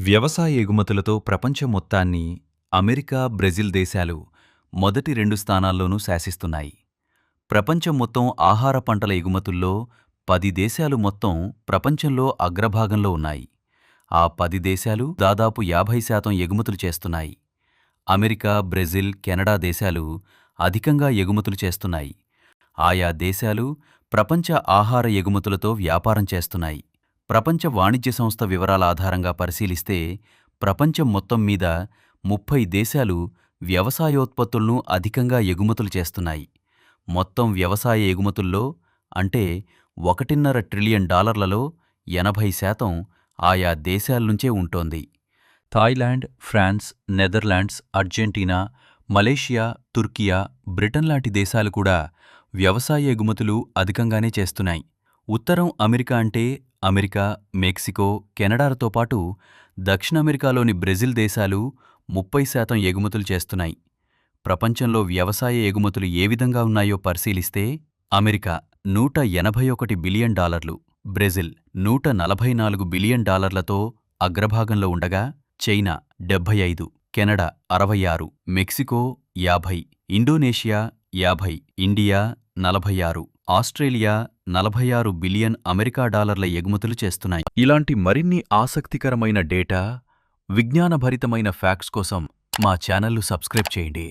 వ్యవసాయ ఎగుమతులతో ప్రపంచం మొత్తాన్ని అమెరికా, బ్రెజిల్ దేశాలు మొదటి 2 స్థానాల్లోనూ శాసిస్తున్నాయి. ప్రపంచం మొత్తం ఆహార పంటల ఎగుమతుల్లో 10 దేశాలు మొత్తం ప్రపంచంలో అగ్రభాగంలో ఉన్నాయి. ఆ 10 దేశాలు దాదాపు 50% ఎగుమతులు చేస్తున్నాయి. అమెరికా, బ్రెజిల్, కెనడా దేశాలు అధికంగా ఎగుమతులు చేస్తున్నాయి. ఆయా దేశాలు ప్రపంచ ఆహార ఎగుమతులతో వ్యాపారం చేస్తున్నాయి. ప్రపంచ వాణిజ్య సంస్థ వివరాల ఆధారంగా పరిశీలిస్తే ప్రపంచం మొత్తం మీద 30 దేశాలు వ్యవసాయోత్పత్తులను అధికంగా ఎగుమతులు చేస్తున్నాయి. మొత్తం వ్యవసాయ ఎగుమతుల్లో అంటే $1.5 ట్రిలియన్ డాలర్లలో 80% ఆయా దేశాల్నుంచే ఉంటోంది. Thailand, France, Netherlands, Argentina, Malaysia, Turkiye, Britain లాంటి దేశాలు కూడా వ్యవసాయ ఎగుమతులు అధికంగానే చేస్తున్నాయి. ఉత్తరం అమెరికా అంటే అమెరికా, మెక్సికో, కెనడాలతో పాటు దక్షిణ అమెరికాలోని బ్రెజిల్ దేశాలు 30% ఎగుమతులు చేస్తున్నాయి. ప్రపంచంలో వ్యవసాయ ఎగుమతులు ఏ విధంగా ఉన్నాయో పరిశీలిస్తే అమెరికా $181 బిలియన్, బ్రెజిల్ $144 బిలియన్ అగ్రభాగంలో ఉండగా China 75, Canada 66, Mexico 50, Indonesia 50, India 46, Australia 46 billion America డాలర్ల ఎగుమతులు చేస్తున్నాయి. ఇలాంటి మరిన్ని ఆసక్తికరమైన డేటా, విజ్ఞానభరితమైన ఫ్యాక్ట్స్ కోసం మా ఛానల్ను సబ్స్క్రైబ్ చేయండి.